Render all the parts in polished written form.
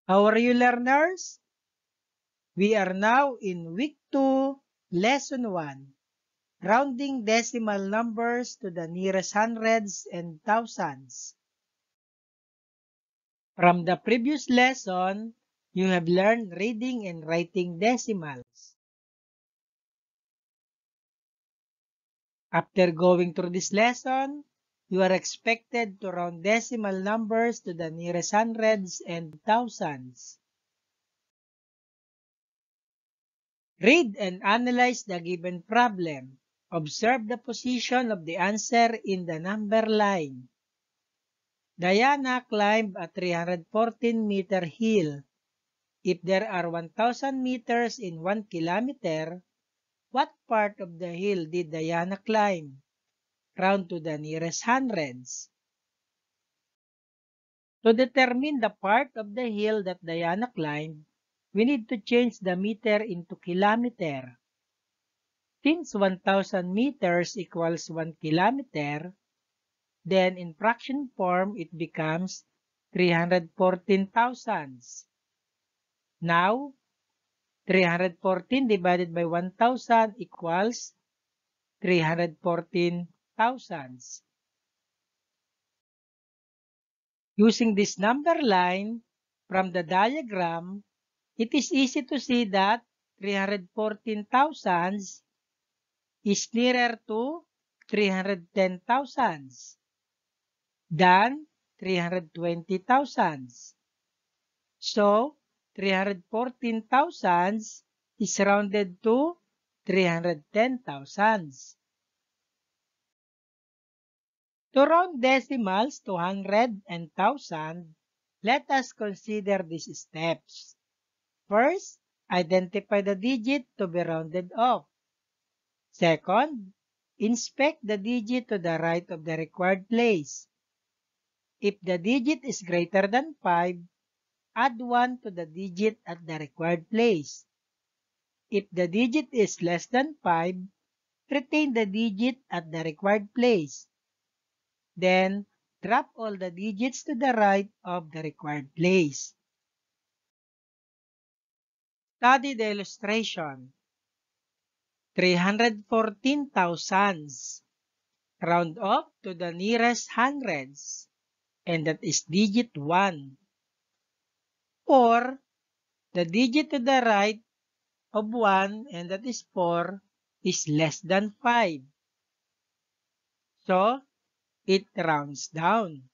How are you, learners? We are now in week 2, lesson 1, rounding decimal numbers to the nearest hundreds and thousands. From the previous lesson, you have learned reading and writing decimals. After going through this lesson, you are expected to round decimal numbers to the nearest hundreds and thousands. Read and analyze the given problem. Observe the position of the answer in the number line. Diana climbed a 314-meter hill. If there are 1,000 meters in 1 kilometer, what part of the hill did Diana climb? Round to the nearest hundreds. To determine the part of the hill that Diana climbed, we need to change the meter into kilometer. Since 1,000 meters equals 1 kilometer, then in fraction form it becomes 314 thousandths. Now, 314 divided by 1,000 equals 314 thousandths. Using this number line from the diagram, it is easy to see that 314 thousandths is nearer to 310 thousandths than 320 thousandths. So, 314 thousandths is rounded to 310 thousandths. To round decimals to 100 and 1,000, let us consider these steps. First, identify the digit to be rounded off. Second, inspect the digit to the right of the required place. If the digit is greater than 5, add 1 to the digit at the required place. If the digit is less than 5, retain the digit at the required place. Then, drop all the digits to the right of the required place. Study the illustration. 314 thousandths. Round off to the nearest hundreds, and that is digit 1. Or, the digit to the right of 1, and that is 4, is less than 5. So, it rounds down.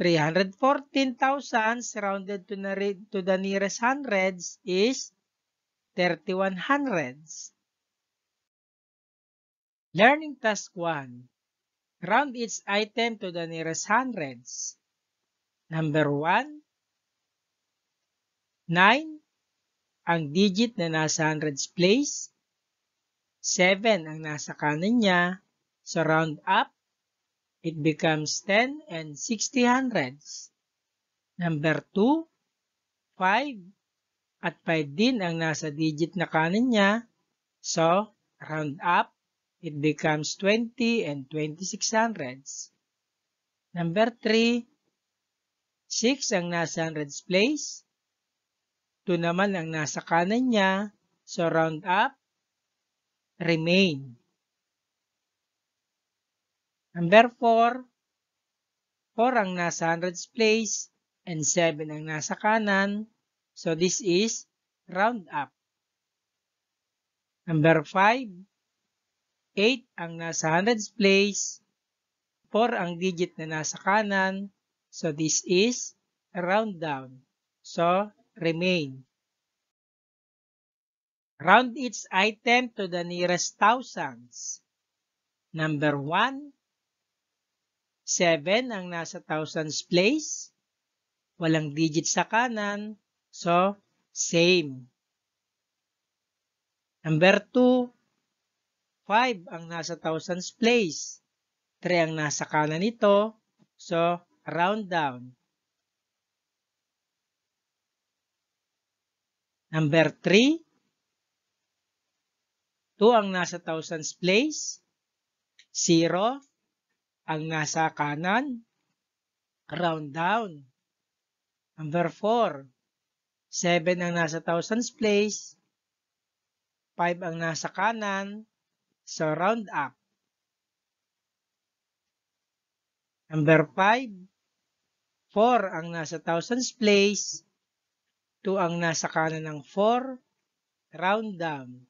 314 thousandths rounded to the nearest hundreds is 31 hundredths. Learning task 1. Round each item to the nearest hundreds. Number 1, 9, ang digit na nasa hundreds place. 7 ang nasa kanan niya. So round up, it becomes 10 and 60 hundredths. Number 2, 5. At 5 din ang nasa digit na kanan niya. So, round up, it becomes 20 and 26 hundredths. Number 3, 6 ang nasa hundreds place. 2 naman ang nasa kanan niya. So, round up, remain. Number 4, 4 ang nasa hundreds place and 7 ang nasa kanan. So, this is round up. Number 5, 8 ang nasa hundreds place, 4 ang digit na nasa kanan, so this is round down. So, remain. Round each item to the nearest thousands. Number 1, 7 ang nasa thousands place, walang digit sa kanan, so same. Number 2, 5 ang nasa thousands place. 3 ang nasa kanan nito. So, round down. Number 3, 2 ang nasa thousands place. 0 ang nasa kanan. Round down. Number 4, 7 ang nasa thousands place, 5 ang nasa kanan, so round up. Number 5, 4 ang nasa thousands place, 2 ang nasa kanan ng 4, round down.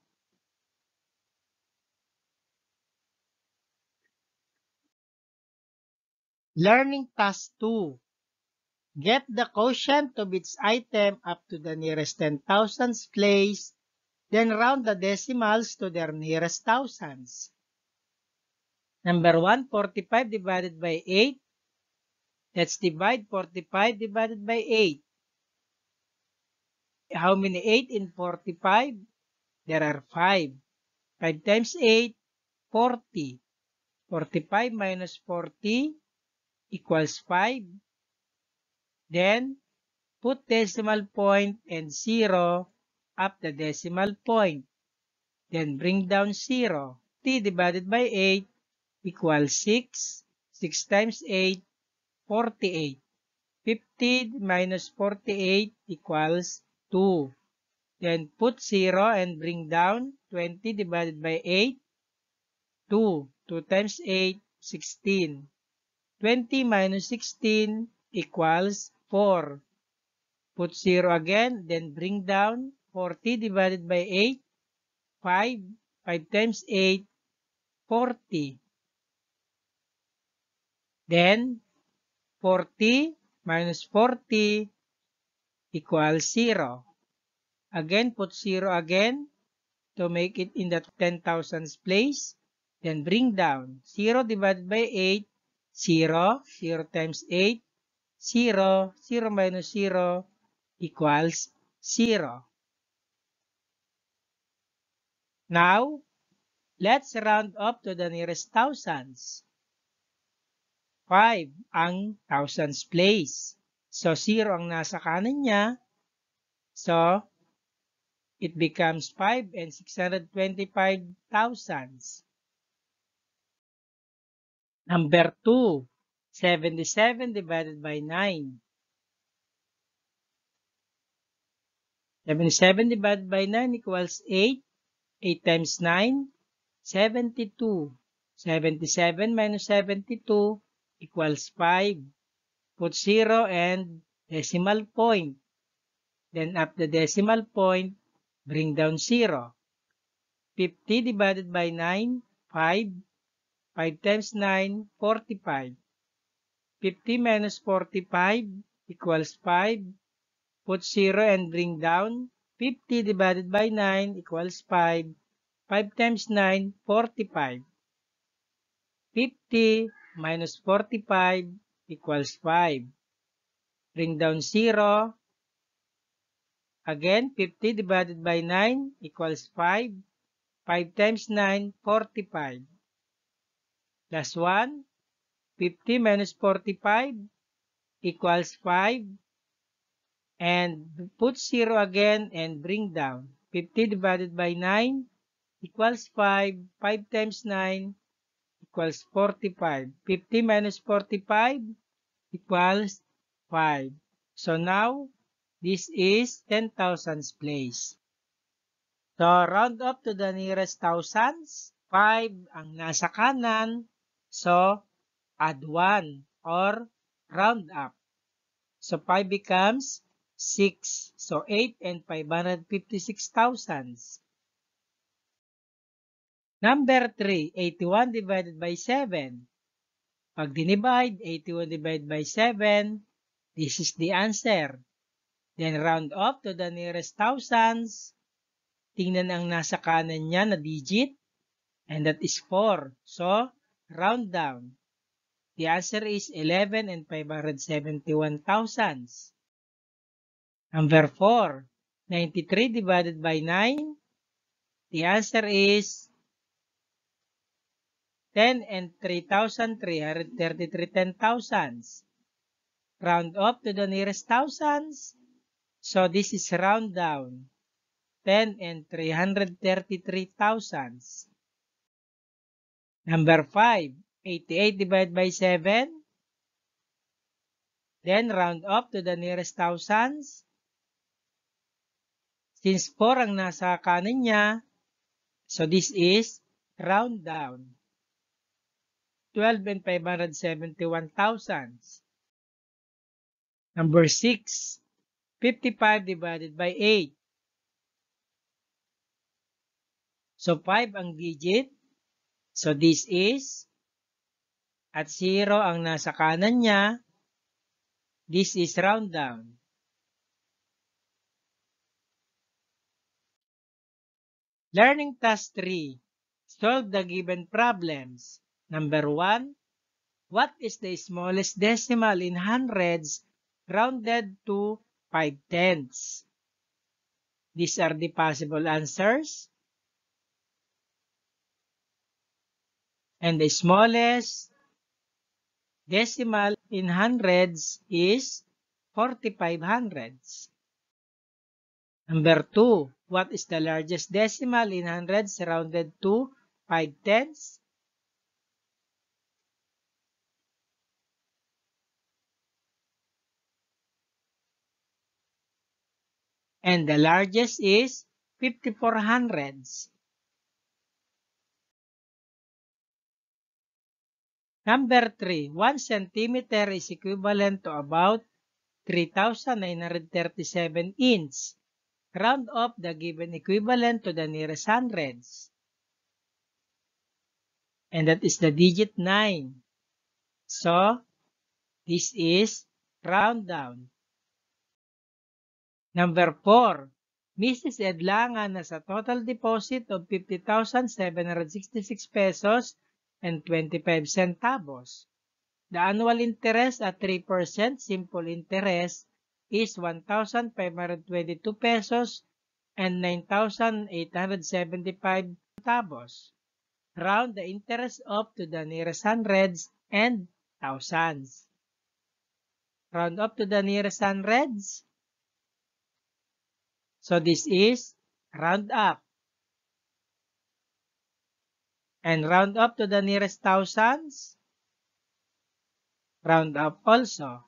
Learning task 2. Get the quotient of each item up to the nearest 10,000s place, then round the decimals to their nearest thousands. Number 1, 45 divided by 8. Let's divide 45 divided by 8. How many 8 in 45? There are 5. 5 times 8, 40. 45 minus 40 equals 5. Then, put decimal point and 0 up the decimal point. Then, bring down 0. 50 divided by 8 equals 6. 6 times 8, 48. 50 minus 48 equals 2. Then, put 0 and bring down 20 divided by 8, 2. 2 times 8, 16. 20 minus 16 equals 4. Put 0 again, then bring down 40 divided by 8, 5. 5 times 8, 40. Then, 40 minus 40 equals 0. Again, put 0 again to make it in the 10,000s place. Then bring down 0 divided by 8, 0. 0 times 8, 0. 0 minus 0 equals 0. Now, let's round up to the nearest thousands. 5 ang thousands place. So, 0 ang nasa kanan niya. So, it becomes 5 and 625 thousands. Number 2, 77 divided by 9. 77 divided by 9 equals 8. 8 times 9, 72. 77 minus 72 equals 5. Put 0 and decimal point. Then up the decimal point, bring down 0. 50 divided by 9, 5. 5 times 9, 45. 50 minus 45 equals 5. Put 0 and bring down. 50 divided by 9 equals 5. 5 times 9, 45. 50 minus 45 equals 5. Bring down 0. Again, 50 divided by 9 equals 5. 5 times 9, 45. Last one, 50 minus 45 equals 5. And put 0 again and bring down. 50 divided by 9 equals 5. 5 times 9 equals 45. 50 minus 45 equals 5. So now, this is 10,000s place. So, round up to the nearest thousands. 5 ang nasa kanan. So, add 1 or round up. So, 5 becomes 6. So, 8 and 556 thousands. Number 3, 81 divided by 7. Pag dinivide, 81 divided by 7, this is the answer. Then, round up to the nearest thousands. Tingnan ang nasa kanan niya na digit. And that is 4. So, round down. The answer is 11 and 571 thousands. Number 4, 93 divided by 9. The answer is 10 and 3,333 10,000s. Round up to the nearest thousands. So, this is round down. 10 and 333 thousands. Number 5, 88 divided by 7. Then round up to the nearest thousands. Since 4 ang nasa kanan niya, so this is round down. 12 and 571 thousandths. Number 6, 55 divided by 8. So 5 ang digit. So this is, at 0 ang nasa kanan niya, this is round down. Learning task 3. Solve the given problems. Number 1. What is the smallest decimal in hundreds rounded to 5/10? These are the possible answers. And the smallest decimal in hundreds is 45 hundredths. Number 2. What is the largest decimal in hundreds rounded to 5/10? And the largest is 54 hundredths. Number 3. 1 centimeter is equivalent to about 3,937 inches. Round off the given equivalent to the nearest hundreds. And that is the digit 9. So, this is round down. Number 4. Mrs. Edlangan has a total deposit of 50,766 pesos and 25 centavos. The annual interest at 3% simple interest is 1,522 pesos and 9,875 centavos. Round the interest up to the nearest hundreds and thousands. Round up to the nearest hundreds. So this is round up. And round up to the nearest thousands. Round up also.